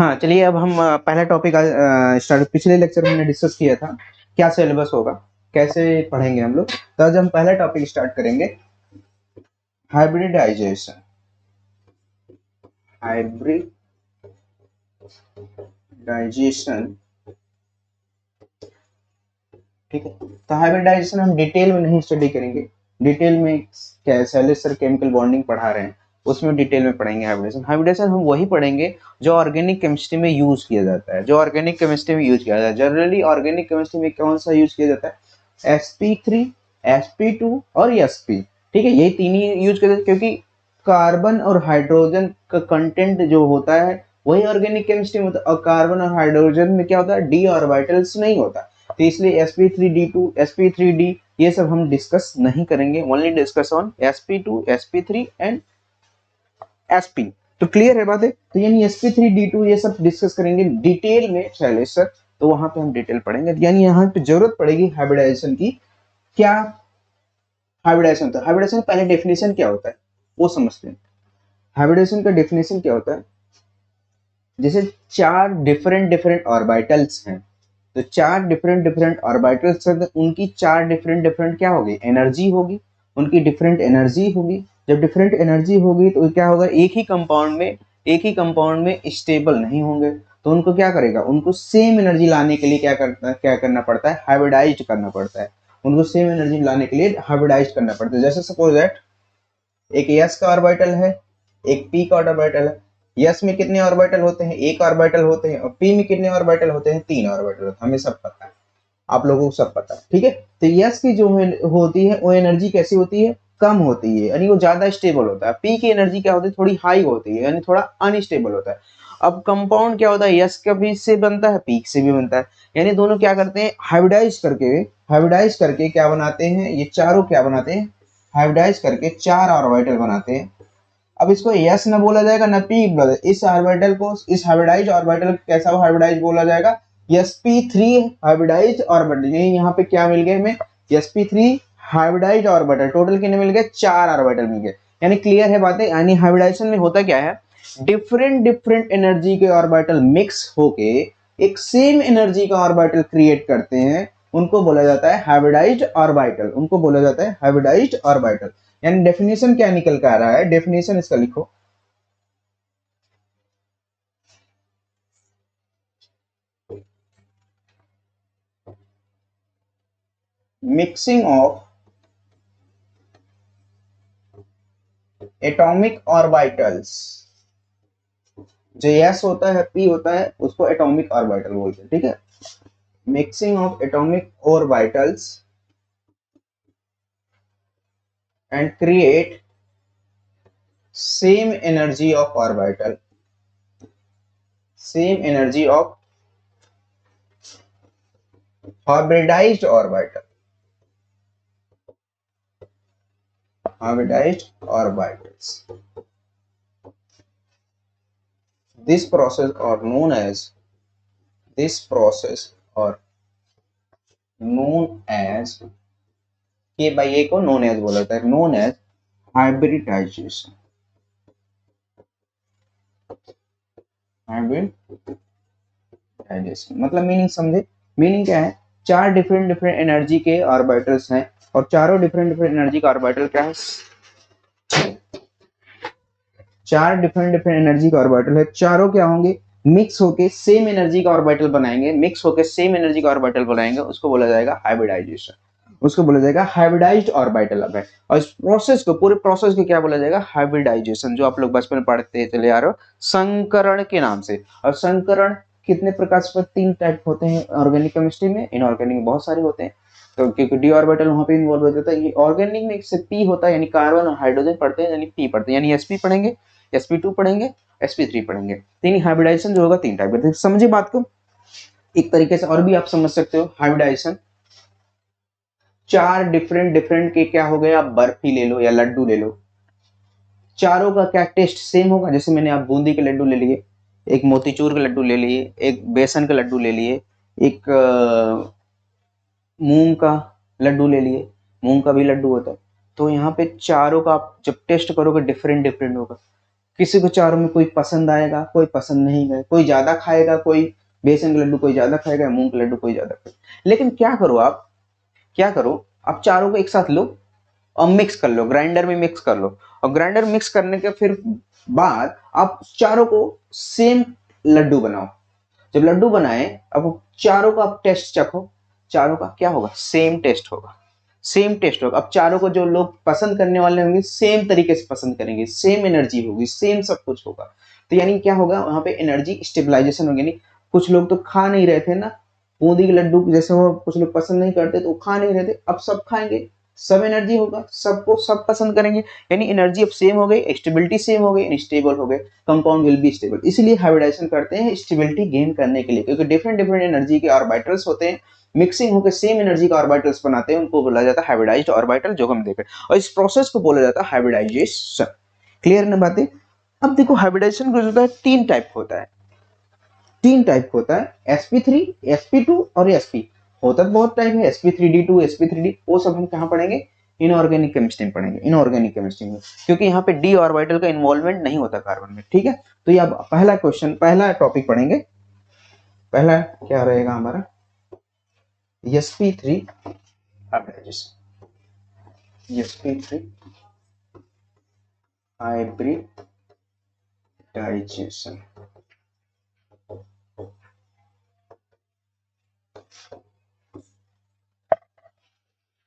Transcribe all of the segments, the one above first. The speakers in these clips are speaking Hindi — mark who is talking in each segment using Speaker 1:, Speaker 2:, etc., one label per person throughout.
Speaker 1: हाँ चलिए, अब हम पहला टॉपिक स्टार्ट। पिछले लेक्चर में हमने डिस्कस किया था क्या सिलेबस होगा, कैसे पढ़ेंगे हम लोग। तो आज हम पहला टॉपिक स्टार्ट करेंगे, हाइब्रिडाइजेशन। हाइब्रिडाइजेशन, ठीक है। तो हाइब्रिडाइजेशन हम डिटेल में नहीं स्टडी करेंगे। डिटेल में क्या शैलेश सर केमिकल बॉन्डिंग पढ़ा रहे हैं, उसमें डिटेल में पढ़ेंगे हाइब्रिडेशन। हाइब्रिडेशन हम वही पढ़ेंगे जो ऑर्गेनिक केमिस्ट्री में यूज किया जाता है, जो ऑर्गेनिक केमिस्ट्री में यूज किया जाता है। जनरली ऑर्गेनिक केमिस्ट्री में कौन सा यूज किया जाता है? sp3, sp2 और sp, ठीक है। यही तीन ही यूज किया जाता है, क्योंकि कार्बन और हाइड्रोजन का कंटेंट जो होता है वही ऑर्गेनिक केमिस्ट्री में होता है, और कार्बन और हाइड्रोजन में क्या होता है? डी ऑर्बिटल्स नहीं होता। तो इसलिए sp3d2, sp3d ये सब हम डिस्कस नहीं करेंगे। Only discuss on sp2, sp3 and sp। तो क्लियर है बात है? तो यानी sp3d2 ये सब डिस्कस करेंगे डिटेल में शैलेश सर, तो वहां पे हम डिटेल पढ़ेंगे। यानी यहाँ पे जरूरत पड़ेगी हाइब्रिडाइजेशन की। क्या हाइब्रिडाइजेशन होता है? हाइब्रिडाइजेशन पहले डेफिनेशन क्या होता है वो समझते हैं। हाइब्रिडाइजेशन का डेफिनेशन क्या होता है? जैसे चार डिफरेंट डिफरेंट ऑर्बिटल्स हैं, तो चार डिफरेंट डिफरेंट ऑर्बिटल्स हैं, तो उनकी चार डिफरेंट डिफरेंट क्या होगी? एनर्जी होगी। उनकी डिफरेंट एनर्जी होगी। जब डिफरेंट एनर्जी होगी तो क्या होगा? एक ही कंपाउंड में स्टेबल नहीं होंगे, तो उनको क्या करेगा? उनको सेम एनर्जी लाने के लिए क्या करना पड़ता है? हाइब्रिडाइज करना पड़ता है। उनको सेम एनर्जी लाने के लिए हाइब्रिडाइज करना पड़ता है। जैसे सपोज दैट एक यस का ऑर्बिटल है, एक पी का ऑर्बिटल है। यस में कितने ऑर्बिटल होते हैं? एक ऑर्बिटल होते हैं। और पी में कितने ऑर्बिटल होते हैं? तीन ऑर्बिटल होते हैं। हमें सब पता है, आप लोगों को सब पता है, ठीक है। तो यस की जो होती है वो एनर्जी कैसी होती है? कम होती है, यानी वो ज्यादा स्टेबल होता है। पी की एनर्जी क्या होती है? थोड़ी हाई होती है, यानी थोड़ा अनस्टेबल होता है। अब कंपाउंड क्या होता है? यस का भी से बनता है, पी से भी बनता है। यानी दोनों क्या करते हैं? हाइब्रिडाइज करके क्या बनाते हैं? ये चारों क्या बनाते हैं? हाइब्रिडाइज करके चार ऑर्बिटल बनाते हैं। अब इसको यस न बोला जाएगा न पी बोला, इस ऑर्बिटल को, इस हाइब्रिडाइज ऑर्बिटल कैसा हाइब्रिडाइज बोला जाएगा? sp3 hybridise orbital. यहाँ पे क्या मिल गए हमें? sp3 hybridise orbital. टोटल कितने मिल गए? चार ऑर्बिटल मिल गए। यानी क्लियर है बातें? यानी हाइब्रिडाइजेशन में होता क्या है? डिफरेंट डिफरेंट एनर्जी के ऑर्बिटल मिक्स होके एक सेम एनर्जी का ऑर्बिटल क्रिएट करते हैं, उनको बोला जाता है हाइब्रिडाइज्ड ऑर्बिटल। उनको बोला जाता है हाइब्रिडाइज्ड ऑर्बिटल। यानी डेफिनेशन क्या निकल कर आ रहा है? डेफिनेशन इसका लिखो, मिक्सिंग ऑफ एटॉमिक ऑर्बिटल्स। जो एस होता है, पी होता है, उसको एटॉमिक ऑर्बिटल बोलते हैं, ठीक है। Mixing of atomic orbitals and create same energy of orbital, same energy of hybridized orbital, hybridized orbitals. This process are known as, this process are known as, के भाई ए को नोन एज बोला जाता है, नोन एज हाइब्रिडाइजेशन। हाइब्रिडाइजेशन मतलब मीनिंग समझे? मीनिंग क्या है? चार डिफरेंट डिफरेंट एनर्जी के ऑर्बिटल्स हैं, और चारों डिफरेंट डिफरेंट एनर्जी का ऑर्बिटल क्या है? चार डिफरेंट डिफरेंट एनर्जी का ऑर्बिटल है। चारों क्या होंगे? मिक्स होके सेम एनर्जी का ऑर्बिटल बनाएंगे। मिक्स होके सेम एनर्जी का ऑर्बिटल बनाएंगे, उसको बोला जाएगा हाइब्रिडाइजेशन। उसको बोला जाएगा हाइब्रिडाइज्ड ऑर्बिटल अब है। और इस प्रोसेस को, पूरे प्रोसेस को क्या बोला जाएगा? हाइब्रिडाइजेशन, जो आप लोग बचपन में पढ़ते चले आ रहे हो संकरण के नाम से। और संकरण कितने प्रकार से? तीन टाइप होते हैं ऑर्गेनिक केमिस्ट्री में। इनऑर्गेनिक में बहुत सारे होते हैं, तो क्योंकि डी ऑर्बिटल वहां पे इन्वॉल्व हो जाता है। ये ऑर्गेनिक में से पी होता है, यानी कार्बन और हाइड्रोजन पढ़ते हैं, यानी पी पढ़ते हैं, यानी sp पढ़ेंगे, sp2 पढ़ेंगे, sp3 पढ़ेंगे। तीन हाइब्रिडाइजेशन जो होगा तीन टाइप का। समझे बात को? एक तरीके से और भी आप समझ सकते हो हाइब्रिडाइजेशन। चार डिफरेंट डिफरेंट के क्या हो गए? आप बर्फी ले लो या लड्डू ले लो, चारों का क्या टेस्ट सेम होगा? जैसे मैंने आप बूंदी के लड्डू ले लिए, एक मोतीचूर के लड्डू ले लिए, एक बेसन के लड्डू ले लिए, एक मूंग का लड्डू ले लिए, मूंग का भी लड्डू होता है। तो यहाँ पे चारों का आप जब टेस्ट करोगे डिफरेंट डिफरेंट होगा। किसी को चारों में कोई पसंद आएगा, कोई पसंद नहीं आएगा, कोई ज्यादा खाएगा, कोई बेसन के लड्डू कोई ज्यादा खाएगा, मूंग के लड्डू कोई ज्यादा खाएगा। लेकिन क्या करो आप, क्या करो आप चारों को एक साथ लो और मिक्स कर लो, ग्राइंडर में मिक्स कर लो, और ग्राइंडर मिक्स करने के फिर बाद आप चारों को सेम लड्डू बनाओ। जब लड्डू बनाए, अब चारों का आप टेस्ट चखो, चारों का क्या होगा, सेम टेस्ट होगा, सेम टेस्ट होगा। अब चारों को जो लोग पसंद करने वाले होंगे सेम तरीके से पसंद करेंगे, सेम एनर्जी होगी, सेम सब कुछ होगा। तो यानी क्या होगा, वहां पे एनर्जी स्टेबलाइजेशन होगी। नहीं, कुछ लोग तो खा नहीं रहे थे ना बूंदी के लड्डू, जैसे वो कुछ लोग पसंद नहीं करते तो खा नहीं रहे थे, अब सब खाएंगे, सब एनर्जी होगा, सबको सब पसंद करेंगे, यानी एनर्जी अब सेम हो गई, स्टेबिलिटी सेम हो गई, स्टेबल हो गए, कंपाउंड विल बी स्टेबल। इसलिए हाइब्रिडाइजेशन करते हैं स्टेबिलिटी गेन करने के लिए, क्योंकि डिफरेंट डिफरेंट एनर्जी के ऑर्बिटल्स होते हैं, मिक्सिंग होकर सेम एनर्जी का ऑर्बिटल्स बनाते हैं, उनको बोला जाता है हाइब्रिडाइज्ड ऑर्बिटल, जो हम देख रहे हैं, और इस प्रोसेस को बोला जाता है हाइब्रिडाइजेशन। क्लियर ना बातें? अब देखो हाइब्रिडाइजेशन को जो है तीन टाइप होता है, तीन टाइप होता है, sp3, sp2 और sp। होता तो बहुत टाइप है, sp3d2, sp3d, वो सब हम कहाँ पढ़ेंगे, इनऑर्गेनिक केमिस्ट्री में पढ़ेंगे, इनऑर्गेनिक केमिस्ट्री में, क्योंकि यहाँ पे डी ऑर्बिटल का इन्वॉल्वमेंट नहीं होता कार्बन में। ठीक है, तो ये अब पहला क्वेश्चन, पहला टॉपिक पढ़ेंगे। पहला क्या रहेगा हमारा, sp3 hybridization, sp3 hybridization.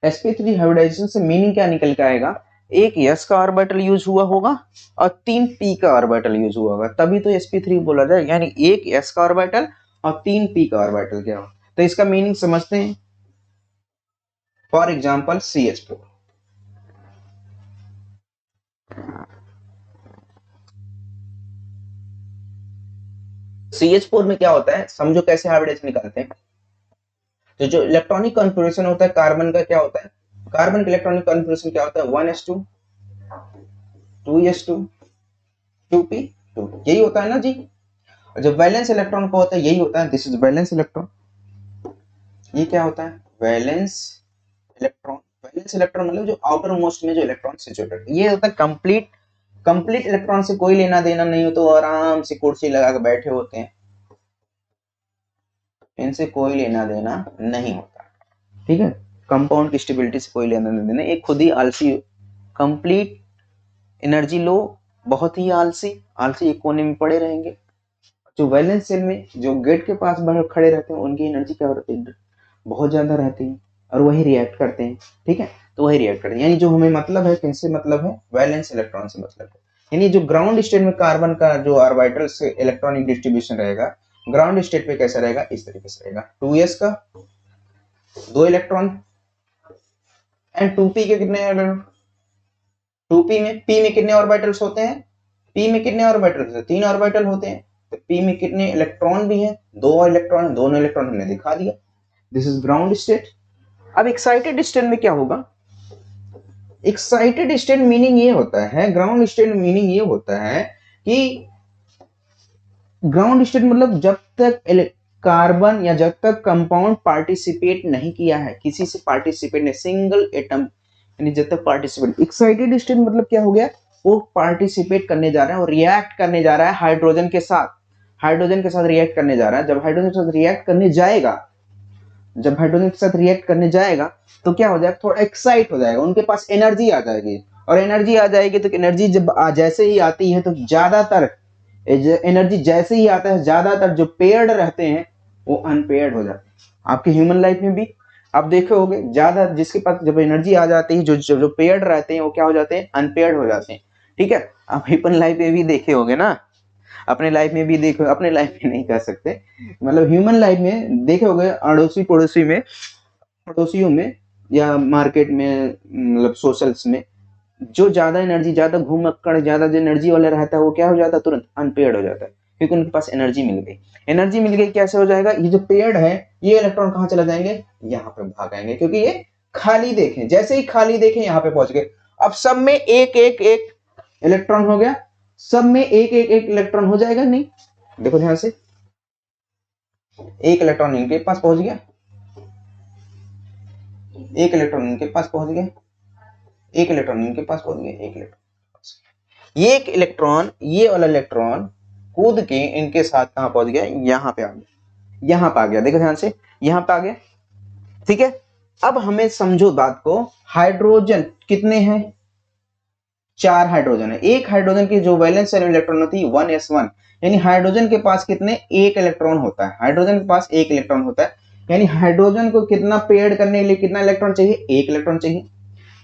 Speaker 1: sp3 hybridization से मीनिंग क्या निकल के आएगा, एक s का ऑर्बिटल यूज हुआ होगा और 3 p का ऑर्बिटल यूज हुआ होगा, तभी तो sp3 बोला जाए, यानी एक s का ऑर्बिटल और 3 p का ऑर्बिटल क्या हो। तो इसका मीनिंग समझते हैं, फॉर एग्जांपल CH4, CH4 में क्या होता है, समझो कैसे हाइब्रिडाइजेशन निकालते हैं। तो जो इलेक्ट्रॉनिक कॉन्फ़िगरेशन होता है कार्बन का, क्या होता है, कार्बन का इलेक्ट्रॉनिक कॉन्फ़िगरेशन क्या होता है, 1s2 2s2 2p2, यही होता है ना जी। और जो वैलेंस इलेक्ट्रॉन का होता है यही होता है, दिस इज वैलेंस इलेक्ट्रॉन। ये क्या होता है, वैलेंस इलेक्ट्रॉन। वैलेंस इलेक्ट्रॉन मतलब जो आउटर मोस्ट में जो इलेक्ट्रॉन सिचुएटेड, ये होता है कंप्लीट, कंप्लीट इलेक्ट्रॉन से कोई लेना देना नहीं हो, तो आराम से कुर्सी लगा के बैठे होते हैं, इनसे कोई लेना देना नहीं होता। ठीक है, कंपाउंड की स्टेबिलिटी से कोई लेना देना, एक खुद ही आलसी, कंप्लीट एनर्जी लो, बहुत ही आलसी, आलसी एक कोने में पड़े रहेंगे। जो वैलेंस सेल में जो गेट के पास बाहर खड़े रहते हैं उनकी एनर्जी क्या रहती है, बहुत ज्यादा रहती है, और वही रिएक्ट करते हैं। ठीक है, तो वही रिएक्ट करते हैं, यानी जो हमें मतलब है, किससे मतलब है, वैलेंस इलेक्ट्रॉन से मतलब है। यानी जो ग्राउंड स्टेट में कार्बन का जो ऑर्बिटल से इलेक्ट्रॉनिक डिस्ट्रीब्यूशन रहेगा, ग्राउंड स्टेट पे कैसा रहेगा, इस तरीके से रहेगा, 2s का 2 इलेक्ट्रॉन एंड 2p के कितने, 2p में p में कितने ऑर्बिटल्स होते हैं, p में कितने ऑर्बिटल्स, 3 ऑर्बिटल होते हैं, तो p में कितने इलेक्ट्रॉन भी हैं, 2 इलेक्ट्रॉन, दोनों इलेक्ट्रॉन हमने दिखा दिया, दिस इज ग्राउंड स्टेट। अब एक्साइटेड स्टेट में क्या होगा, एक्साइटेड स्टेट मीनिंग ये होता है, ग्राउंड स्टेट मीनिंग ये होता है कि ग्राउंड स्टेट मतलब जब तक कार्बन या जब तक कंपाउंड पार्टिसिपेट नहीं किया है, किसी से पार्टिसिपेट नहीं, सिंगल एटम, यानी जब तक पार्टिसिपेट। एक्साइटेड स्टेट मतलब क्या हो गया, वो पार्टिसिपेट करने जा रहा है और रिएक्ट करने जा रहा है हाइड्रोजन के साथ, हाइड्रोजन के साथ रिएक्ट करने जा रहा है। जब हाइड्रोजन के साथ रिएक्ट करने जाएगा, जब हाइड्रोजन के साथ रिएक्ट करने जाएगा तो क्या हो जाएगा, थोड़ा एक्साइट हो जाएगा, उनके पास एनर्जी आ जाएगी, और एनर्जी आ जाएगी तो एनर्जी जब जैसे ही आती है तो ज्यादातर एनर्जी जैसे ही आता है, ज्यादातर जो पेयर्ड रहते हैं वो अनपेयर्ड हो जाते हैं। आपके ह्यूमन लाइफ में भी आप देखे होंगे, ज्यादा जिसके पास जब एनर्जी आ जाती है, जो पेयर्ड रहते हैं वो क्या हो जाते हैं, अनपेयर्ड हो जाते हैं। ठीक है, आप ह्यूमन लाइफ में भी देखे होंगे ना, अपने लाइफ में भी देखो, अपने लाइफ में नहीं कर सकते, मतलब ह्यूमन लाइफ में देखे होंगे, अड़ोसी पड़ोसी में, पड़ोसियों में या मार्केट में, मतलब सोशल्स में, जो ज्यादा एनर्जी, ज्यादा घूमक्कड़, ज्यादा जो एनर्जी वाला रहता है वो क्या हो जाता है, तुरंत अनपेयर्ड हो जाता है, क्योंकि उनके पास एनर्जी मिल गई। एनर्जी मिल गई कैसे हो जाएगा, ये जो पेयर्ड है ये इलेक्ट्रॉन कहाँ चला जाएंगे, यहाँ पे भाग आएंगे, क्योंकि ये खाली देखें, जैसे ही खाली देखें यहाँ पे पहुंच गए। अब सब में एक एक एक इलेक्ट्रॉन हो गया, सब में एक एक एक इलेक्ट्रॉन हो जाएगा, नहीं, देखो ध्यान से, एक इलेक्ट्रॉन इनके पास पहुंच गया, एक इलेक्ट्रॉन इनके पास पहुंच गया, एक इलेक्ट्रॉन इनके पास पहुंच गया, एक इलेक्ट्रॉन, ये एक इलेक्ट्रॉन, ये वाला इलेक्ट्रॉन कूद के इनके साथ कहां पहुंच गया, यहां पे आ गया, यहां पे आ गया, देखो ध्यान से, यहां पे आ गया। ठीक है, अब हमें समझो बात को, हाइड्रोजन कितने हैं, 4 हाइड्रोजन है। एक हाइड्रोजन की जो वैलेंस शेल इलेक्ट्रॉन होती है 1s1, यानी हाइड्रोजन के पास कितने, एक इलेक्ट्रॉन होता है, हाइड्रोजन के पास एक इलेक्ट्रॉन होता है, यानी हाइड्रोजन को कितना पेयर्ड करने के लिए कितना इलेक्ट्रॉन चाहिए, एक इलेक्ट्रॉन चाहिए।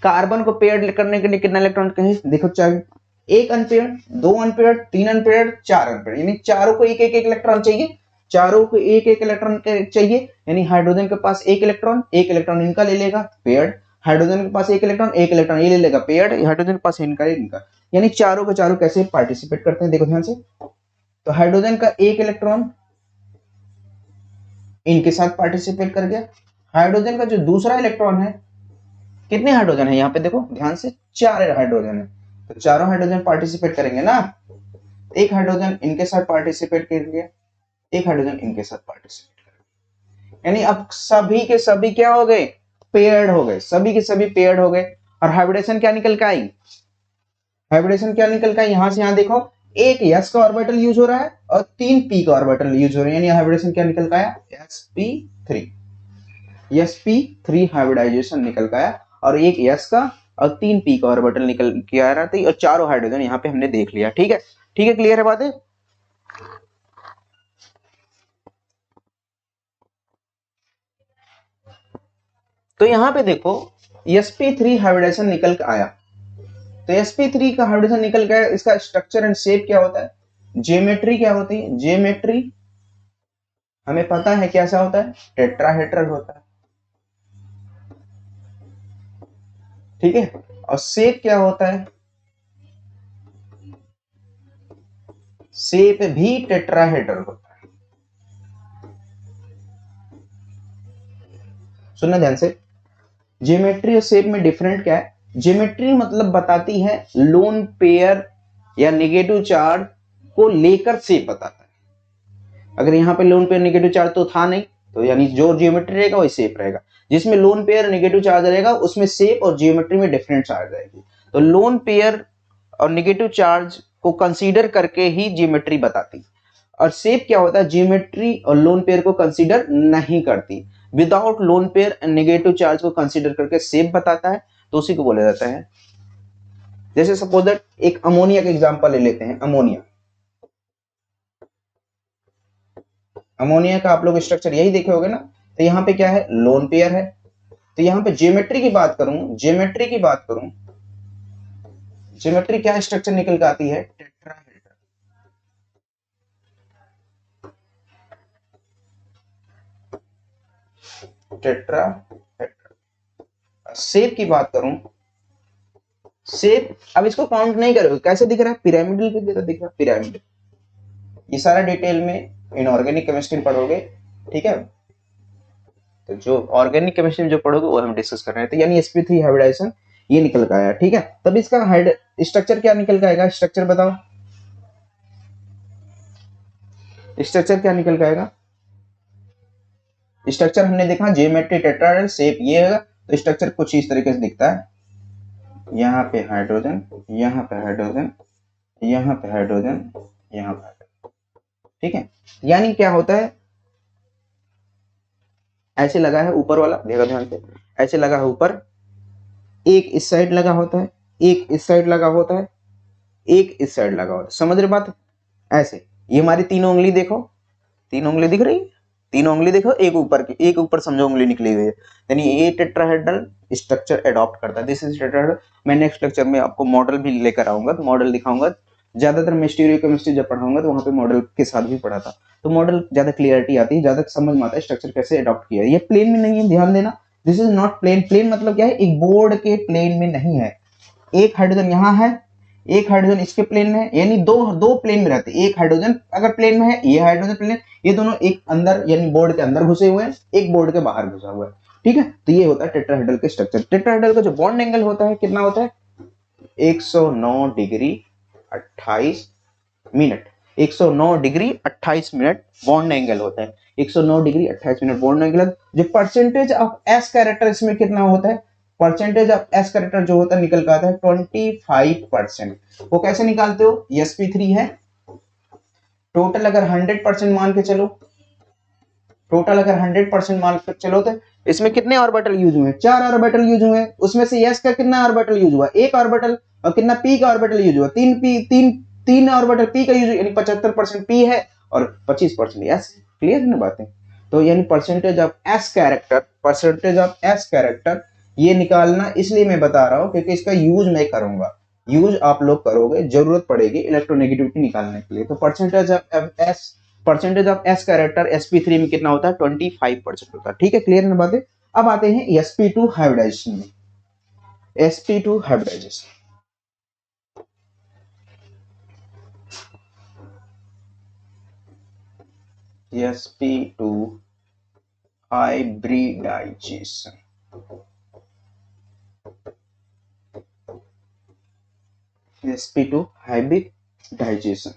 Speaker 1: कार्बन को पेयर्ड करने के लिए कितना इलेक्ट्रॉन चाहिए, देखो चाहिए, एक अनपेयर्ड, दो अनपेयर्ड, तीन अनपेयर्ड, चार अनपेयर्ड, यानी चारों को एक एक इलेक्ट्रॉन चाहिए, चारों को एक एक इलेक्ट्रॉन चाहिए, यानी हाइड्रोजन के पास एक इलेक्ट्रॉन इनका ले लेगा पेयर्ड, हाइड्रोजन के पास एक इलेक्ट्रॉन ये ले लेगा पेयर्ड, हाइड्रोजन के पास इनका, यानी चारों के चारों कैसे पार्टिसिपेट करते हैं, देखो ध्यान से। तो हाइड्रोजन का एक इलेक्ट्रॉन इनके साथ पार्टिसिपेट कर गया, हाइड्रोजन का जो दूसरा इलेक्ट्रॉन है, कितने हाइड्रोजन है यहाँ पे देखो ध्यान से, 4 हाइड्रोजन है, तो चारों हाइड्रोजन पार्टिसिपेट करेंगे ना, एक हाइड्रोजन इनके साथ पार्टिसिपेट करेंगे, एक हाइड्रोजन इनके साथ पार्टिसिपेट करेंगे, यानी अब सभी के सभी क्या हो गए, पेयर्ड हो गए, सभी के सभी पेयर्ड हो गए। और हाइब्रिडेशन क्या निकल के आई, हाइब्रिडेशन क्या निकल का, यहां से यहां देखो, एक s का ऑर्बिटल यूज हो रहा है और 3 p का ऑर्बिटल यूज हो रहा है, यानी हाइब्रिडेशन क्या निकल का आया, sp3, sp3 हाइब्रिडाइजेशन निकल का आया, और एक s का और 3 p का ऑर्बिटल निकल के आ रहा था, और चारों हाइड्रोजन यहाँ पे हमने देख लिया। ठीक है, ठीक है, क्लियर है बातें। तो यहाँ पे देखो sp3 हाइब्रिडेशन निकल के आया, तो sp3 का हाइड्रोजन निकल गया, इसका स्ट्रक्चर एंड शेप क्या होता है, ज्योमेट्री क्या होती है, ज्योमेट्री हमें पता है कैसा होता है, टेट्राहेड्रल होता है। ठीक है, और शेप क्या होता है, शेप भी टेट्राहेड्रल होता है। सुनना ध्यान से, ज्योमेट्री और शेप में डिफरेंट क्या है, ज्योमेट्री मतलब बताती है लोन पेयर या नेगेटिव चार्ज को लेकर शेप बताता है। अगर यहाँ पे लोन पेयर नेगेटिव चार्ज तो था नहीं, तो यानी जो ज्योमेट्री रहेगा वही शेप रहेगा, जिसमें लोन पेयर नेगेटिव चार्ज रहेगा उसमें शेप और ज्योमेट्री में डिफरेंस आ जाएगी। तो लोन पेयर और नेगेटिव चार्ज को कंसीडर करके ही ज्योमेट्री बताती, और शेप क्या होता है, ज्योमेट्री और लोन पेयर को कंसीडर नहीं करती, without lone pair negative charge को कंसीडर करके शेप बताता है, तो उसी को बोला जाता है। जैसे सपोज दैट एक अमोनिया का एग्जांपल ले लेते हैं, अमोनिया, अमोनिया का आप लोग स्ट्रक्चर यही देखे होगे ना, तो यहाँ पे क्या है, लोन पेयर है, तो यहाँ पे ज्योमेट्री की बात करूं, ज्योमेट्री की बात करूं, ज्योमेट्री क्या स्ट्रक्चर निकल के आती है, टेट्राहेड्रल, टेट्राहेड्रल। शेप की बात करूं, शेप अब इसको काउंट नहीं करोगे, कैसे दिख रहा है, पिरामिडल की तरह दिख रहा है, पिरामिड। ये सारा डिटेल में इनऑर्गेनिक केमिस्ट्री पढ़ोगे। ठीक है, तो जो ऑर्गेनिक केमिस्ट्री में जो पढ़ोगे वो हम डिस्कस कर रहे हैं। तो यानी sp3 हाइब्रिडाइजेशन ये निकल का आया। ठीक है, तब इसका स्ट्रक्चर क्या निकल का आएगा, स्ट्रक्चर बताओ, स्ट्रक्चर क्या निकल का आएगा, स्ट्रक्चर हमने देखा ज्योमेट्री टेट्राहेड्रल, शेप ये है, तो स्ट्रक्चर कुछ इस तरीके से दिखता है, यहाँ पे हाइड्रोजन, यहाँ पे हाइड्रोजन, यहाँ पे हाइड्रोजन, यहाँ पे हाइड्रोजन। ठीक है, यानी क्या होता है, ऐसे लगा है ऊपर वाला, देखो ध्यान से, ऐसे लगा है ऊपर, एक इस साइड लगा होता है, एक इस साइड लगा होता है, एक इस साइड लगा होता है, समझ रहे बात, ऐसे। ये हमारी तीनों उंगली देखो, तीनों उंगली दिख रही, तीनों उंगली देखो, एक ऊपर की, एक ऊपर समझो उंगली निकली हुई है, यानी ये टेट्राहेड्रल स्ट्रक्चर अडॉप्ट करता है, दिस इज टेट्राहेड्रल। मैं नेक्स्ट लेक्चर में आपको मॉडल भी लेकर आऊंगा, तो मॉडल दिखाऊंगा, ज्यादातर मैं स्टीरियोकेमिस्ट्री जब पढ़ाऊंगा तो वहां पे मॉडल के साथ भी पढ़ा था, तो मॉडल ज्यादा क्लियरिटी आती है, ज्यादा समझ में आता है स्ट्रक्चर कैसे अडॉप्ट किया है। ये प्लेन में नहीं है, ध्यान देना, this is not plane, plane मतलब क्या है, एक बोर्ड के प्लेन में नहीं है, एक हाइड्रोजन यहाँ है, एक हाइड्रोजन इसके प्लेन में है, यानी दो दो प्लेन में रहते हैं, एक हाइड्रोजन अगर प्लेन में है, ये हाइड्रोजन प्लेन, ये दोनों एक अंदर यानी बोर्ड के अंदर घुसे हुए हैं, एक बोर्ड के बाहर घुसा हुआ है। ठीक है, तो ये होता है टेट्राहेड्रल के स्ट्रक्चर। टेट्राहेड्रल का जो बॉन्ड एंगल होता है कितना होता है, 109 degree 28 minute, 109 degree 28 minute bond angle होता है, 109 डिग्री 28 मिनट बॉन्ड एंगल। जो परसेंटेज ऑफ एस कैरेक्टर इसमें कितना होता है, परसेंटेज ऑफ एस कैरेक्टर जो होता है निकल के आता है 25%। वो कैसे निकालते हो, sp3 है, टोटल अगर 100% मान के चलो, टोटल अगर 100% मान के चलो तो इसमें कितने ऑर्बिटल यूज हुए, 4 ऑर्बिटल यूज हुए। उसमें से s का कितना ऑर्बिटल यूज हुआ, 1 ऑर्बिटल, और कितना p का ऑर्बिटल यूज हुआ, 3 ऑर्बिटल p का यूज, यानी 75% p है और 25% s। क्लियर है ना बातें। तो यानी percentage of s character, percentage of s character ये निकालना इसलिए मैं बता रहा हूं क्योंकि इसका यूज मैं करूंगा, यूज आप लोग करोगे, जरूरत पड़ेगी इलेक्ट्रोनेगेटिविटी निकालने के लिए। तो percentage of S character sp3 में कितना होता है, 25% होता है। ठीक है, क्लियर है बातें। अब आते हैं sp2 हाइब्रिडाइजेशन में। sp2 hybridisation, sp2 hybridisation, sp2 hybridisation.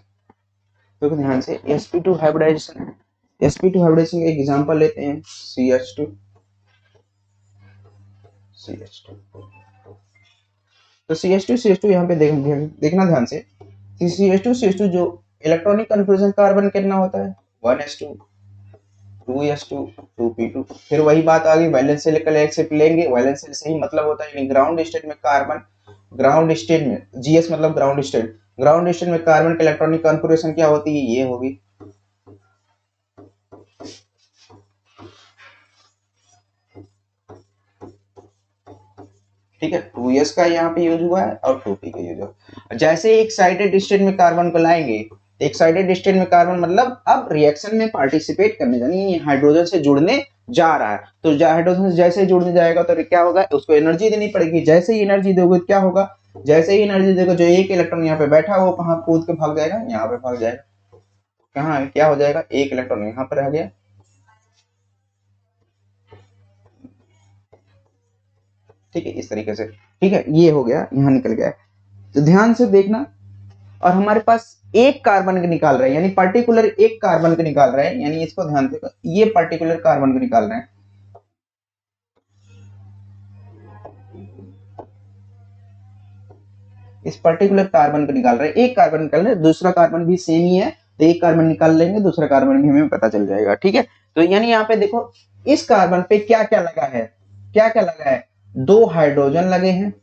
Speaker 1: तो ध्यान से sp2 हाइब्रिडाइजेशन, sp2 हाइब्रिडेशन का एग्जांपल लेते हैं CH2। तो CH2 यहाँ पे देखना ध्यान से, CH2 जो इलेक्ट्रॉनिक कन्फ्यूजन कार्बन कितना होता है, 1s2 2s2 2p2। फिर वही बात आ गई, वैलेंस शेल का एक्सेप्ट लेंगे, वैलेंस शेल से ही मतलब होता है ग्राउंड स्टेट में कार्बन, ग्राउंड स्टेट में GS मतलब ग्राउंड स्टेट, ग्राउंड स्टेट में कार्बन की इलेक्ट्रॉनिक कॉन्फ़िगरेशन क्या होती है, ये होगी। ठीक है, 2s का यहाँ पे यूज हुआ है और 2p का यूज हुआ। जैसे एक साइडेड स्टेट में कार्बन को लाएंगे, एक साइडेड स्टेट में कार्बन मतलब अब रिएक्शन में पार्टिसिपेट करने, यानी हाइड्रोजन से जुड़ने जा रहा है। तो हाइड्रोजन से जैसे जुड़ने जाएगा तो क्या होगा, उसको एनर्जी देनी पड़ेगी। जैसे ही एनर्जी दोगे क्या होगा, जैसे ही एनर्जी दोगे जो एक इलेक्ट्रॉन यहाँ पे बैठा वो कहाँ कूद के भाग जाएगा, यहाँ पे भाग जाएगा। कहाँ क्या हो जाएगा, एक इलेक्ट्रॉन यहाँ पर रह गया। ठीक है, इस तरीके से। ठीक है, ये हो गया, यहाँ निकल गया। तो ध्यान से देखना, और हमारे पास एक कार्बन के निकाल रहे हैं, यानी पर्टिकुलर एक कार्बन के निकाल रहे हैं, यानी इसको ध्यान से, ये पर्टिकुलर कार्बन को निकाल रहे हैं। इस पर्टिकुलर कार्बन को निकाल रहे हैं, एक कार्बन निकाल रहे हैं, दूसरा कार्बन भी सेम ही है, तो एक कार्बन निकाल लेंगे, दूसरा कार्बन भी हमें पता चल जाएगा। ठीक है, तो यानी यहाँ पे देखो इस कार्बन पे क्या क्या लगा है, क्या क्या लगा है, 2 हाइड्रोजन लगे हैं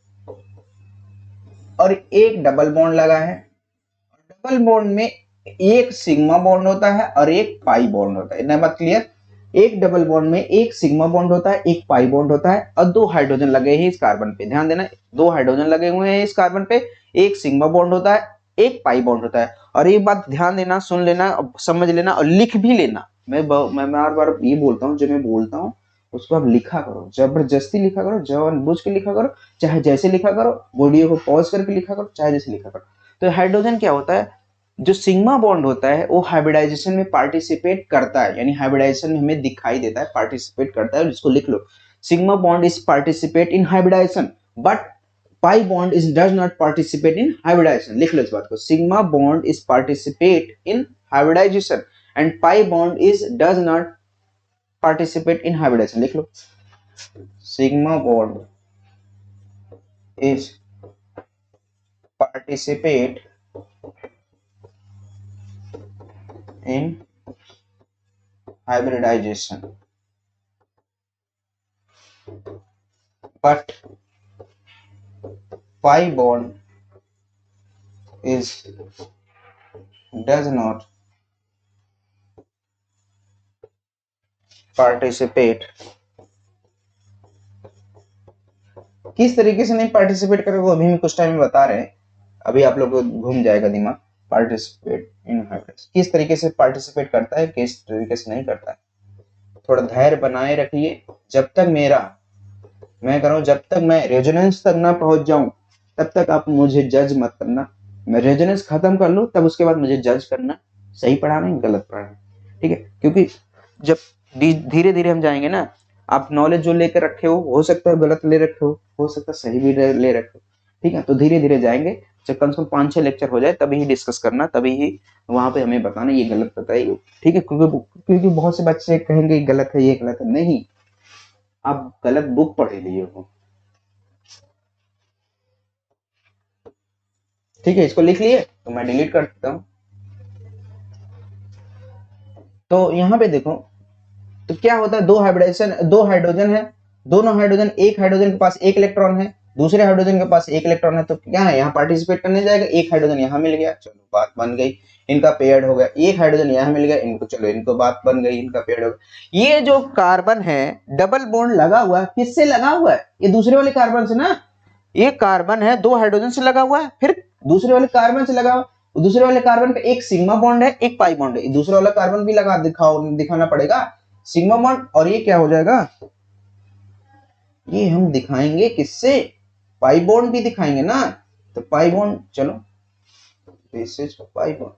Speaker 1: और एक डबल बॉन्ड लगा है। डबल बॉन्ड में एक सिग्मा बॉन्ड होता है और एक पाई बॉन्ड होता है। बात क्लियर, एक डबल बॉन्ड में एक सिग्मा बॉन्ड होता है, एक पाई बॉन्ड होता है, और 2 हाइड्रोजन लगे हैं इस कार्बन पे। ध्यान देना, 2 हाइड्रोजन लगे हुए हैं इस कार्बन पे, एक सिग्मा बॉन्ड होता है, एक पाई बॉन्ड होता है। और एक बात ध्यान देना, सुन लेना, समझ लेना और लिख भी लेना। मैं बार बार ये बोलता हूँ, जब मैं बोलता हूँ उसको आप लिखा करो, जबरदस्ती लिखा करो, जानबूझ के लिखा करो, चाहे जैसे लिखा करो, वीडियो को पॉज करके लिखा करो, चाहे जैसे लिखा करो। तो हाइड्रोजन क्या होता है, जो सिग्मा बॉन्ड होता है वो हाइब्रिडाइजेशन में पार्टिसिपेट करता है, यानी हाइब्रिडाइजेशन में हमें दिखाई देता है, पार्टिसिपेट करता है। जिसको लिख लो, sigma bond is participate in hybridization but pi bond is does not participate in hybridization. लिख लो इस बात को, sigma bond is participate in hybridization and pi bond is does not participate in hybridization. लिख लो, sigma bond is participate in hybridization but pi bond is does not participate। किस तरीके से नहीं पार्टिसिपेट करेगा वो अभी हम कुछ टाइम में बता रहे हैं, अभी आप लोग को घूम जाएगा दिमाग। पार्टिसिपेट इन हाइब्रिडाइजेशन किस तरीके से पार्टिसिपेट करता है, किस तरीके से नहीं करता है, थोड़ा धैर्य बनाए रखिए। जब तक मैं कह रहा हूं, जब तक मैं रेजोनेंस तक ना पहुंच जाऊं तब तक आप मुझे जज मत करना। मैं रेजोनेंस खत्म कर लूं तब उसके बाद मुझे जज करना, सही पढ़ा नहीं गलत पढ़ा नहीं। ठीक है, क्योंकि जब धीरे धीरे हम जाएंगे ना, आप नॉलेज जो लेकर रखे हो सकता है गलत ले रखे हो सकता है सही भी ले रखे हो। ठीक है, तो धीरे धीरे जाएंगे, जब कम से कम 5-6 लेक्चर हो जाए तभी ही डिस्कस करना, तभी ही वहां पे हमें बताना ये गलत बताइए। ठीक है, क्योंकि बहुत से बच्चे कहेंगे गलत है, ये गलत है। नहीं, आप गलत बुक पढ़े लिए हो, ठीक है, इसको लिख लिए तो मैं डिलीट कर देता हूं। तो यहाँ पे देखो, तो क्या होता है, दो हाइब्रिडाइजेशन, दो हाइड्रोजन है, दोनों हाइड्रोजन, एक हाइड्रोजन के पास एक इलेक्ट्रॉन है, दूसरे हाइड्रोजन के पास एक इलेक्ट्रॉन है, तो क्या है, यहाँ पार्टिसिपेट करने जाएगा, एक हाइड्रोजन यहाँ मिल गया, चलो बात बन गई, इनका पेयर्ड हो गया, एक हाइड्रोजन यहाँ मिल गया इनको, चलो इनको बात बन गई, इनका पेयर्ड हो गया। ये जो कार्बन है डबल बॉन्ड लगा हुआ है, किससे लगा हुआ है, ये दूसरे वाले कार्बन से ना, ये कार्बन है दो हाइड्रोजन से लगा हुआ है, फिर दूसरे वाले कार्बन से लगा हुआ, दूसरे वाले कार्बन पे एक सिग्मा बॉन्ड है, एक पाई बॉन्ड है, दूसरा वाला कार्बन भी लगा दिखाना पड़ेगा सिग्मा बॉन्ड, और ये क्या हो जाएगा, ये हम दिखाएंगे किससे, पाई बॉन्ड भी दिखाएंगे ना, तो पाई बॉन्ड, चलो दिस इज पाई बॉन्ड,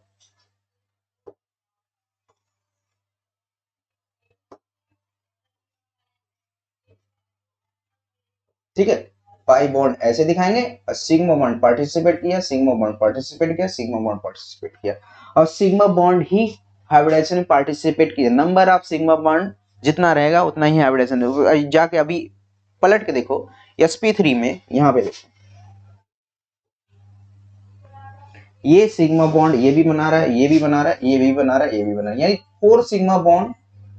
Speaker 1: ठीक है, पाई बॉन्ड ऐसे दिखाएंगे, और सिग्मा बॉन्ड पार्टिसिपेट किया, सिग्मा बॉन्ड पार्टिसिपेट किया, सिग्मा बॉन्ड पार्टिसिपेट किया, और सिग्मा बॉन्ड ही हाइब्रिडाइजेशन में पार्टिसिपेट किया, नंबर ऑफ सिग्मा बॉन्ड जितना रहेगा उतना ही हाइब्रिडाइजेशन, जाके अभी पलट के देखो sp3 में, यहाँ पे देखो ये सिग्मा बॉन्ड ये भी बना रहा है, ये भी बना रहा है, ये भी बना रहा है, ये भी बना रहा है, यानी 4 सिग्मा बॉन्ड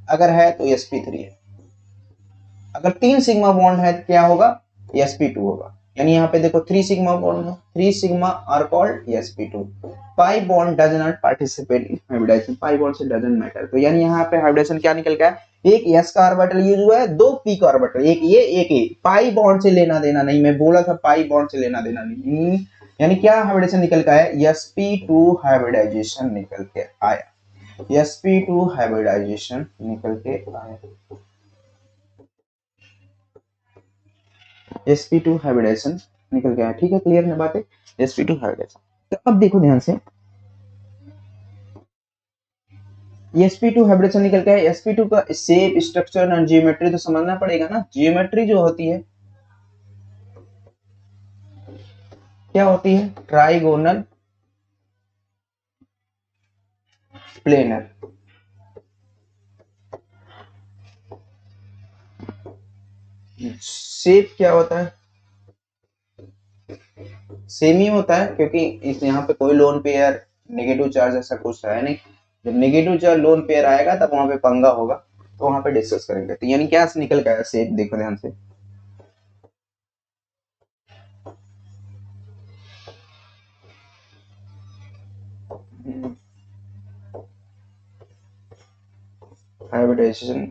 Speaker 1: अगर है तो sp3 है, अगर 3 सिग्मा बॉन्ड है तो क्या होगा, sp2 होगा, यानी यहाँ पे देखो 3 सिग्मा बॉन्ड है, 3 sigma are called sp2, pi bond does not participate in hybridization, pi bond से डजंट मैटर, तो यानी यहाँ पे हाइब्रिडेशन क्या निकल गया, एक s का ऑर्बिटल यूज हुआ है, दो p का ऑर्बिटल, एक ये पाई बॉन्ड से लेना देना नहीं, मैं बोला था पाई बॉन्ड से लेना देना नहीं, यानी क्या हाइब्रिडेशन निकल के आया, sp2 हाइब्रिडाइजेशन निकल के आया, sp2 हाइब्रिडाइजेशन निकल के आया, sp2 हाइब्रिडेशन निकल के आया, ठीक है, क्लियर है बात है, sp2 हाइब्रिडेशन। तो अब देखो ध्यान से, sp2 हाइब्रिडेशन निकल के आया, sp2 का शेप, स्ट्रक्चर और जियोमेट्री तो समझना पड़ेगा ना, जियोमेट्री जो होती है क्या होती है, ट्राइगोनल प्लेनर, शेप क्या होता है, सेम ही होता है, क्योंकि इस यहाँ पे कोई लोन पेयर नेगेटिव चार्ज ऐसा कुछ है नहीं, जब नेगेटिव चार्ज लोन पेयर आएगा तब वहां पे पंगा होगा, तो वहां पे डिस्कस करेंगे, तो यानी क्या निकल गया शेप, देखो ध्यान से, हाइब्रिडाइजेशन,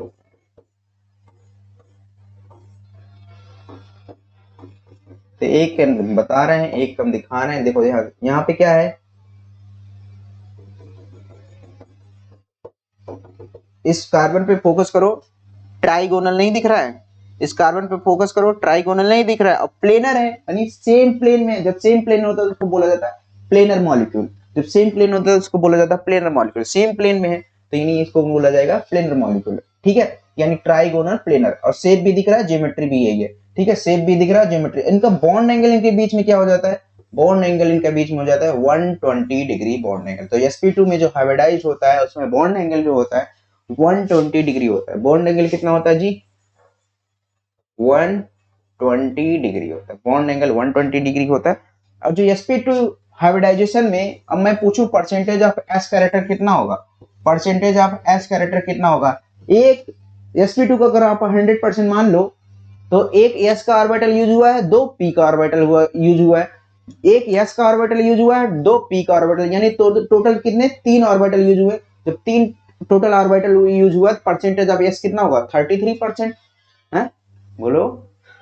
Speaker 1: तो एक हम बता रहे हैं, एक हम दिखा रहे हैं, देखो यहाँ पे क्या है, इस कार्बन पे फोकस करो, ट्राइगोनल नहीं दिख रहा है, इस कार्बन पे फोकस करो, ट्राइगोनल नहीं दिख रहा है, और प्लेनर है, यानी सेम प्लेन में, जब सेम प्लेन होता है उसको बोला जाता है प्लेनर मॉलिक्यूल, जब सेम प्लेन होता है उसको बोला जाता है प्लेनर मॉलिक्यूल, सेम प्लेन में है तो यानी इसको बोला जाएगा प्लेनर मॉलिक्यूल, ठीक है, यानी ट्राइगोनल प्लेनर, और शेप भी दिख रहा है, ज्योमेट्री भी यही है, ठीक है, शेप भी दिख रहा है, ज्योमेट्री, इनका बॉन्ड एंगल इनके बीच में क्या हो जाता है, बॉन्ड एंगल इनके बीच में हो जाता है 120 डिग्री बॉन्ड एंगल, तो sp2 में जो हाइब्रिडाइज होता है उसमें बॉन्ड एंगल जो होता है 120 डिग्री होता है, बॉन्ड एंगल कितना होता है जी, 120 डिग्री होता है, बॉन्ड एंगल 120 डिग्री होता है, और जो sp2 हाइब्रिडाइजेशन में, अब मैं पूछूं परसेंटेज ऑफ s कैरेक्टर कितना होगा, परसेंटेज ऑफ s कैरेक्टर कितना होगा, एक sp2 को अगर आप 100% मान लो, तो एक s का ऑर्बिटल यूज हुआ है, दो p का ऑर्बिटल यूज हुआ है, एक s का ऑर्बिटल यूज हुआ है, दो p का ऑर्बिटल, यानी टोटल कितने, तीन ऑर्बिटल यूज हुए, जब तीन टोटल ऑर्बिटल यूज हुआ, परसेंटेज ऑफ s कितना होगा, 33% है, बोलो,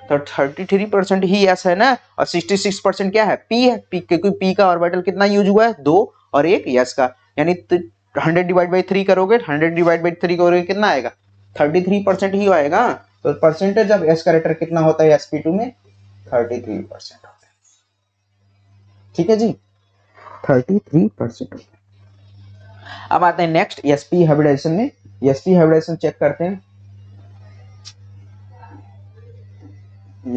Speaker 1: तो 33% ही s है ना, और 66% क्या है, p है, p, क्योंकि p का ऑर्बिटल कितना यूज हुआ है, दो, और एक s का, यानी 100 डिवाइड बाई 3 करोगे, 100 डिवाइड बाई 3 करोगे, कितना आएगा, 33% ही आएगा, तो परसेंटेज ऑफ s कैरेक्टर कितना होता है sp2 में, 33% होता है, ठीक है जी, 33%। अब आते हैं नेक्स्ट sp हाइब्रिडाइजेशन में, sp हाइब्रिडाइजेशन चेक करते हैं,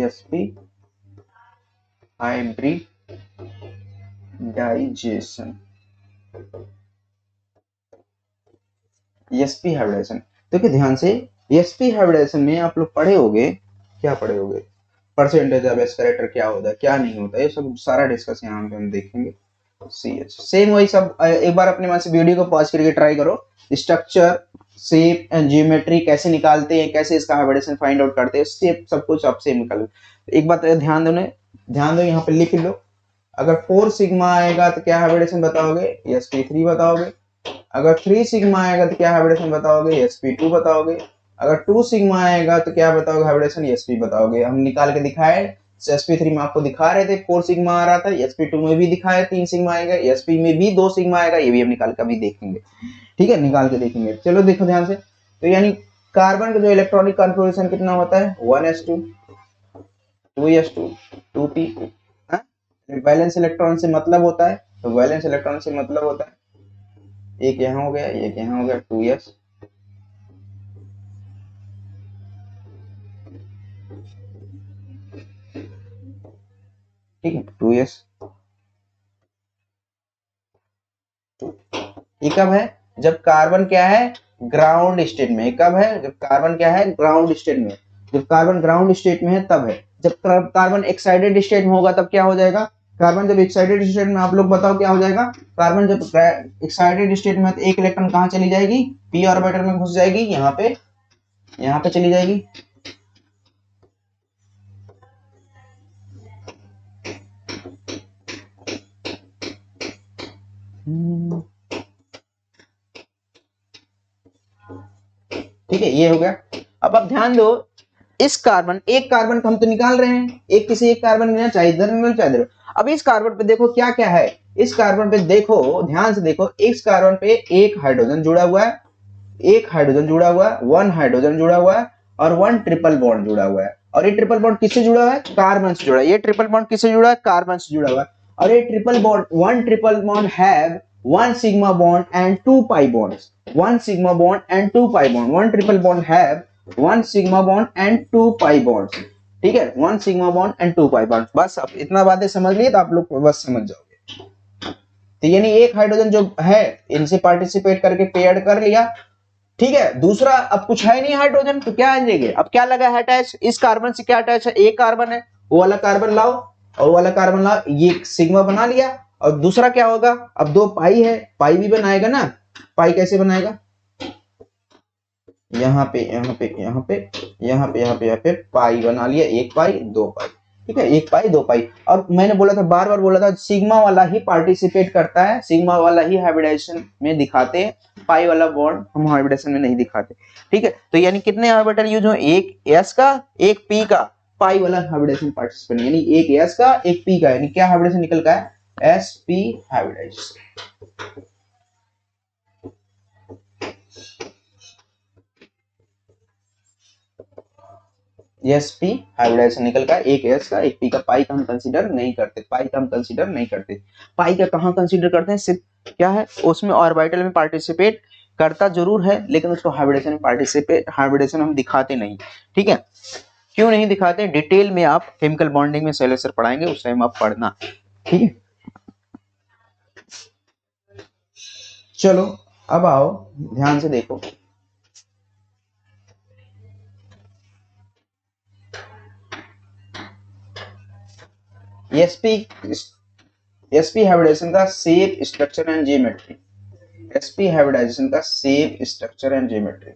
Speaker 1: sp हाइब्रिडाइजेशन, sp हाइब्रिडाइजेशन, देखिए ध्यान से, sp हाइब्रिडाइजेशन में आप लोग पढ़े होंगे, क्या पढ़े होंगे, परसेंटेज ऑफ s कैरेक्टर क्या होता है, क्या नहीं होता है, ये सब सारा डिस्कस यहाँ पे हम देखेंगे, CH। सेम वही सब, एक बार अपने मन से वीडियो को पॉज करके ट्राई करो। स्ट्रक्चर, शेप एंड जियोमेट्री कैसे निकालते हैं, कैसे इसका हाइब्रिडेशन फाइंड आउट करते हैं, शेप सब कुछ आप सेम निकालो। एक बात ध्यान दो यहाँ पे लिख लो, अगर 4 सिग्मा आएगा तो क्या हाइब्रिडेशन बताओगे? sp3 बताओगे। अगर 3 सिग्मा आएगा तो क्या हाइब्रिडेशन बताओगे? sp2 बताओगे। अगर 2 सिग्मा आएगा तो क्या बताओगे हाइब्रिडेशन? sp बताओगे। हम निकाल के दिखाए, sp3 में आपको दिखा रहे थे 4 सिग्मा आ रहा था, sp2 में भी दिखाया 3 सिग्मा आएगा, sp में भी 2 सिग्मा आएगा, ये भी हम निकाल के अभी देखेंगे। ठीक है, निकाल के देखेंगे। चलो देखो ध्यान से, तो यानी कार्बन का जो इलेक्ट्रॉनिक कॉन्फ़िगरेशन कितना होता है? 1s2, 2s2, 2p। Valence electron से मतलब होता है, तो वैलेंस इलेक्ट्रॉन से मतलब होता है, एक यहाँ हो गया, एक यहाँ हो गया, 2s। ठीक है, 2s। ये कब है? जब कार्बन क्या है? ग्राउंड स्टेट में। कब है? जब कार्बन क्या है? ग्राउंड स्टेट में। जब कार्बन ग्राउंड स्टेट में है तब है। जब कार्बन एक्साइटेड स्टेट में होगा तब क्या हो जाएगा? कार्बन जब एक्साइटेड स्टेट में, आप लोग बताओ क्या हो जाएगा? कार्बन जब एक्साइटेड स्टेट में है तो एक इलेक्ट्रॉन कहाँ चली जाएगी? पी ऑर्बिटल में घुस जाएगी, यहाँ पे चली जाएगी। ठीक है, ये हो गया। अब आप ध्यान दो, इस कार्बन, एक कार्बन को हम तो निकाल रहे हैं, एक किसी एक कार्बन लेना, चाहे इधर मिल चाहे इधर। अब इस कार्बन पे देखो क्या क्या है। इस कार्बन पे देखो, ध्यान से देखो, इस कार्बन पे एक हाइड्रोजन जुड़ा हुआ है, एक हाइड्रोजन जुड़ा हुआ है, 1 हाइड्रोजन जुड़ा हुआ है, और 1 ट्रिपल बॉन्ड जुड़ा हुआ है। और ये ट्रिपल बॉन्ड किससे जुड़ा हुआ है? कार्बन से जुड़ा है। ये ट्रिपल बॉन्ड किससे जुड़ा है? कार्बन से जुड़ा हुआ है। और ये triple bond, 1 triple bond have 1 sigma bond and 2 pi bonds. 1 sigma bond and 2 pi bond. 1 triple bond have 1 sigma bond and 2 pi bonds. ठीक है, 1 sigma bond and 2 pi bond. बस अब इतना बातें समझ लिए तो आप लोग बस समझ जाओगे। तो यानी एक हाइड्रोजन जो है इनसे पार्टिसिपेट करके पेयर्ड कर लिया। ठीक है, दूसरा अब कुछ है नहीं हाइड्रोजन, तो क्या आएंगे? अब क्या लगा है अटैच? इस कार्बन से क्या अटैच है? एक कार्बन है, वो वाला कार्बन लाओ और वो वाला कार्बन लाओ, ये सिग्मा बना लिया। और दूसरा क्या होगा? अब 2 पाई है, पाई भी बनाएगा ना। पाई कैसे बनाएगा? यहाँ पे, यहाँ पे, यहाँ पे, यहाँ पे, यहाँ पे, यहाँ पे पाई बना लिया, 1 पाई 2 पाई। ठीक है, 1 पाई 2 पाई। और मैंने बोला था, बार बार बोला था, सिग्मा वाला ही पार्टिसिपेट करता है, सिग्मा वाला ही हाइब्रिडेशन में दिखाते हैं, पाई वाला बॉन्ड हम हाइब्रिडेशन में नहीं दिखाते। ठीक है, तो यानी कितने ऑर्बिटल यूज हो? एक एस का, एक पी का, पाई वाला हाइब्रिडेशन पार्टिसिपेंट, यानी एक एस का एक पी का, यानी क्या हाइब्रिडेशन निकल का है? S P hybridization. S P hybridization निकल का, एक एस का एक पी का। पाई का हम कंसीडर नहीं करते, पाई का हम कंसीडर नहीं करते। पाई का कहाँ कंसीडर करते हैं? सिर्फ क्या है उसमें, ऑर्बिटल में पार्टिसिपेट करता जरूर है, लेकिन उसको हाइब्रिडेशन में पार्टिसिपेट, हाइब्रिडेशन हम दिखाते नहीं। ठीक है, क्यों नहीं दिखाते? डिटेल में आप केमिकल बॉन्डिंग में सेल सर पढ़ाएंगे, उस टाइम आप पढ़ना। ठीक है, चलो अब आओ ध्यान से देखो। एसपी, एसपी हाइब्रिडेशन का shape, structure and geometry. SP hybridization का shape, structure and geometry.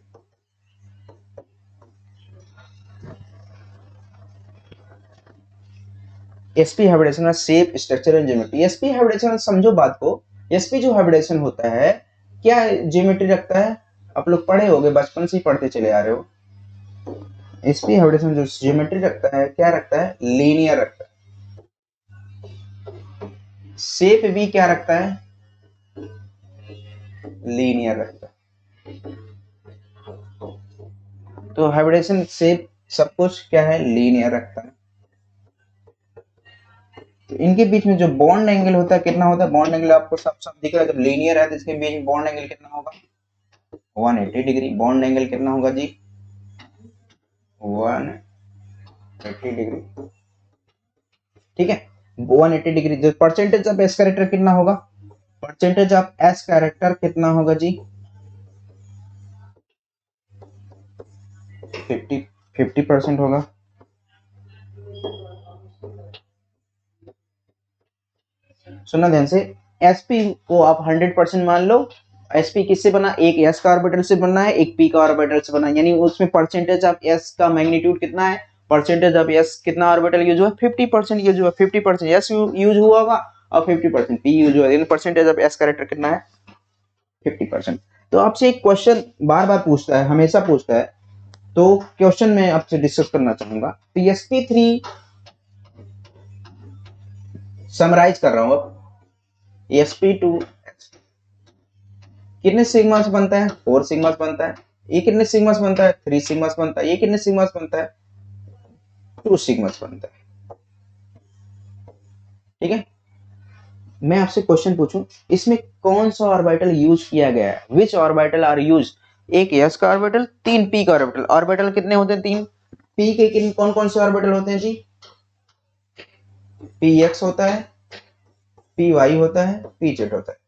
Speaker 1: SP hybridization का shape, structure and geometry. SP hybridization समझो बात को, एसपी जो हाइब्रिडेशन होता है क्या जियोमेट्री रखता है? आप लोग पढ़े होगे, बचपन से ही पढ़ते चले आ रहे हो। एसपी हाइब्रिडेशन जो जियोमेट्री रखता है, क्या रखता है? लीनियर रखता है। शेप भी क्या रखता है? लीनियर रखता है। तो हाइब्रिडेशन शेप सब कुछ क्या है? लीनियर रखता है। तो इनके बीच में जो बॉन्ड एंगल होता है कितना होता है? बॉन्ड एंगल आपको सब सब दिख रहा है, जब लीनियर है तो इसके बीच में बॉन्ड एंगल कितना होगा? 180 डिग्री। बॉन्ड एंगल कितना होगा जी? 180 डिग्री। ठीक है, 180 डिग्री। जो परसेंटेज ऑफ एस कैरेक्टर कितना होगा? परसेंटेज ऑफ एस कैरेक्टर कितना होगा जी? 50% होगा। सुनना ध्यान से, sp को आप 100% मान लो। sp किससे बना, एक s का ऑर्बिटल से बना है, एक p का ऑर्बिटल से बना है, यानी उसमें परसेंटेज ऑफ s का मैग्नीट्यूड कितना है, परसेंटेज ऑफ s कितना ऑर्बिटल यूज हुआ, 50% यूज हुआ, 50% s यूज हुआ होगा और 50% p यूज हुआ, यानी परसेंटेज ऑफ s कैरेक्टर कितना है, 50%। तो आपसे एक क्वेश्चन बार बार पूछता है, हमेशा पूछता है, तो क्वेश्चन में आपसे डिस्कस करना चाहूंगा। तो sp3 समराइज कर रहा हूं अब, sp2 कितने सिग्मा से बनता है, 4 सिग्मा से बनता है, ये कितने सिग्मा से बनता है, 3 सिग्मा से बनता है, ये कितने सिग्मा से बनता है, 2 सिग्मा से बनता है। ठीक है, मैं आपसे क्वेश्चन पूछूं, इसमें कौन सा ऑर्बिटल यूज किया गया है, विच ऑर्बिटल आर यूज, एक s का ऑर्बिटल, 3 p का ऑर्बिटल, ऑर्बिटल कितने होते हैं, 3 p के किन कौन कौन से ऑर्बिटल होते हैं जी, px होता है, py होता है, pz होता है।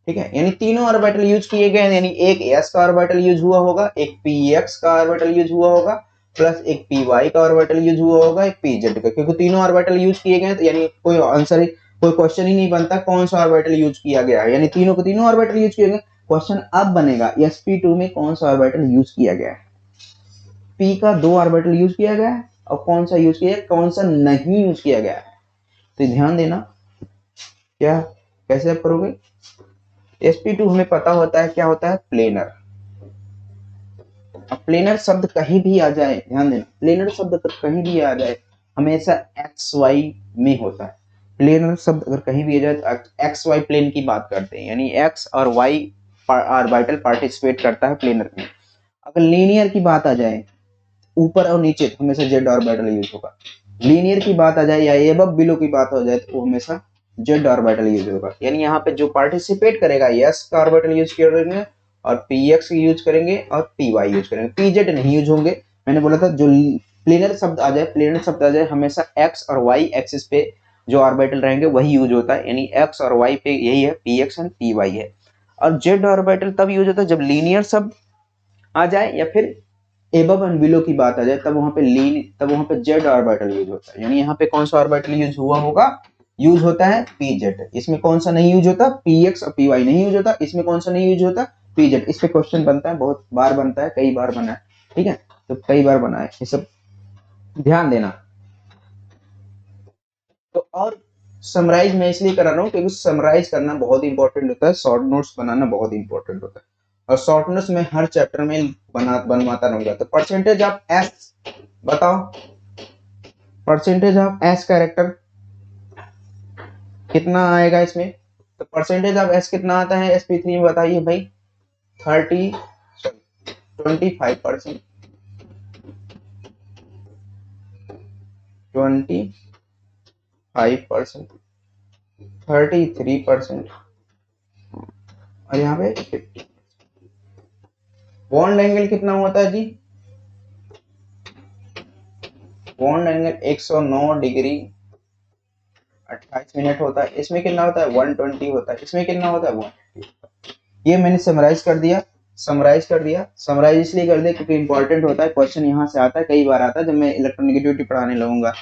Speaker 1: ठीक है, यानी तीनों ऑर्बिटल यूज किए गए, यानी एक s का ऑर्बिटल यूज हुआ होगा, एक px का ऑर्बिटल यूज हुआ होगा, प्लस एक py का ऑर्बिटल यूज हुआ होगा, एक pz का, क्योंकि तीनों ऑर्बिटल यूज किए गए, तो यानी कोई आंसर, कोई क्वेश्चन ही नहीं बनता कौन सा ऑर्बिटल यूज किया गया है, यानी तीनों को तीनों ऑर्बिटल यूज किए गए। क्वेश्चन अब बनेगा sp2 में कौन सा ऑर्बिटल यूज किया गया है, p का 2 ऑर्बिटल यूज किया गया है, और कौन सा यूज किया है, कौन सा नहीं यूज किया गया है। तो ध्यान देना, क्या कैसे आप करोगे, sp2 हमें पता होता है क्या होता है, प्लेनर। अब प्लेनर शब्द कहीं भी आ जाए, ध्यान देना, प्लेनर शब्द कहीं भी आ जाए हमेशा एक्स वाई में होता है। प्लेनर शब्द अगर कहीं भी आ जाए तो एक्स वाई प्लेन की बात करते हैं, यानी एक्स और वाई ऑर्बिटल पार्टिसिपेट करता है प्लेनर में। अगर लीनियर की बात आ जाए, ऊपर और नीचे, तो हमेशा जेड ऑर्बिटल यूज होगा। लीनियर की बात आ जाए या एबव बिलो की बात हो जाए, तो वो हमेशा जेड ऑर्बिटल यूज होगा। यानी यहाँ पे जो पार्टिसिपेट करेगा एस का ऑर्बिटल यूज करेंगे, और px यूज करेंगे, और py यूज करेंगे, pz नहीं यूज होंगे। मैंने बोला था जो प्लेनर शब्द आ जाए, प्लेनर शब्द आ जाए हमेशा x और y एक्सिस पे जो ऑर्बिटल रहेंगे वही यूज होता है, यानी x और y पे यही है, px एंड py है। और z ऑर्बिटल तब यूज होता है जब लीनियर शब्द आ जाए, या फिर एबव एंड बिलो की बात आ जाए, तब वहां पे जेड ऑर्बिटल यूज होता है। यानी यहाँ पे कौन सा ऑर्बिटल यूज हुआ होगा, यूज होता है pz। इसमें कौन सा नहीं यूज होता, px और py नहीं यूज होता। इसमें कौन सा नहीं यूज होता, pz। इस पे क्वेश्चन बनता है, बहुत बार बनता है, कई बार बना है। ठीक है, तो कई बार बना है, ये सब ध्यान देना। तो और समराइज मैं इसलिए करा रहा हूँ क्योंकि समराइज करना बहुत इंपॉर्टेंट होता है, शॉर्ट नोट्स बनाना बहुत इंपॉर्टेंट होता है, और शॉर्ट नोट्स में हर चैप्टर में बनवाता रहूंगा। तो परसेंटेज ऑफ एस बताओ, परसेंटेज ऑफ एस कैरेक्टर कितना आएगा इसमें, तो परसेंटेज ऑफ एस कितना आता है sp3 में, बताइए भाई, 25%, 25%, 33%, और यहाँ पे 50। बॉन्ड एंगल कितना होता है जी, बॉन्ड एंगल 109 डिग्री 28 मिनट होता है। इसमें कितना होता है, 120 होता है। इसमें कितना होता है, 150। ये मैंने समराइज कर दिया, समराइज इसलिए कर दिया क्योंकि इंपॉर्टेंट होता है, क्वेश्चन यहाँ से आता है, कई बार आता है जब मैं इलेक्ट्रोनेगेटिविटी पढ़ाने लगूंगा,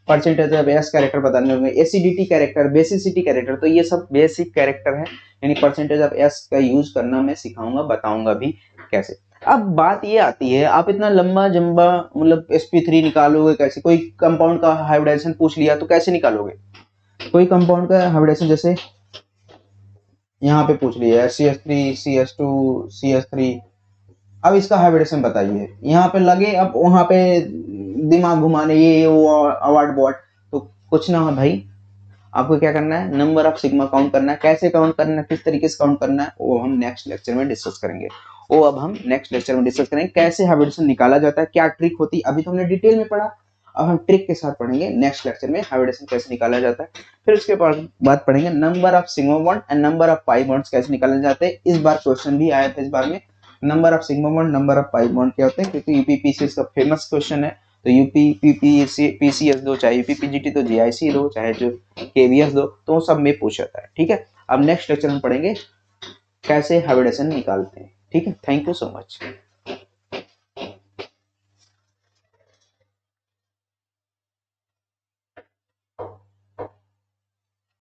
Speaker 1: परसेंटेज ऑफ एस कैरेक्टर बताने लगूंगा, एसिडिटी कैरेक्टर, बेसिसिटी कैरेक्टर, तो ये सब बेसिक कैरेक्टर है, यानी परसेंटेज ऑफ एस का यूज करना मैं सिखाऊंगा, बताऊंगा भी कैसे। अब बात ये आती है, आप इतना लंबा जंबा मतलब sp3 निकालोगे कैसे, कोई कंपाउंड का हाइब्रिडाइजेशन पूछ लिया तो कैसे निकालोगे, कोई कंपाउंड का हाइब्रिडेशन, जैसे यहाँ पे पूछ लिया है CH3 CH2 CH3, अब इसका हाइब्रिडेशन बताइए, यहाँ पे लगे अब वहां पे दिमाग घुमाने ये वो अवार्ड बॉट, तो कुछ ना है भाई, आपको क्या करना है, नंबर ऑफ सिग्मा काउंट करना है, कैसे काउंट करना है, किस तरीके से काउंट करना है, वो हम नेक्स्ट लेक्चर में डिस्कस करेंगे। अब हम नेक्स्ट लेक्चर में डिस्कस करेंगे कैसे हाइब्रिडेशन निकाला जाता है, क्या ट्रिक होती है, अभी तो हमने डिटेल में पढ़ा, अब हम ट्रिक के साथ पढ़ेंगे नेक्स्ट लेक्चर में हाइब्रिडेशन कैसे निकाला जाता है। फिर उसके बाद पढ़ेंगे number of sigma bond and number of pi bonds कैसे निकाले जाते हैं। इस बार क्वेश्चन भी आया था इस बार में, number of sigma bond number of pi bond क्या होते हैं, क्योंकि यूपीपीसीएस का फेमस क्वेश्चन है। तो यूपीपीसीएस दो, चाहे यूपीपीजीटी दो, जीआईसी दो, चाहे जो केवीएस दो, तो सब में पूछा था। ठीक है, अब नेक्स्ट लेक्चर में पढ़ेंगे कैसे हाइब्रिडेशन निकालते हैं। ठीक है, थैंक यू सो मच।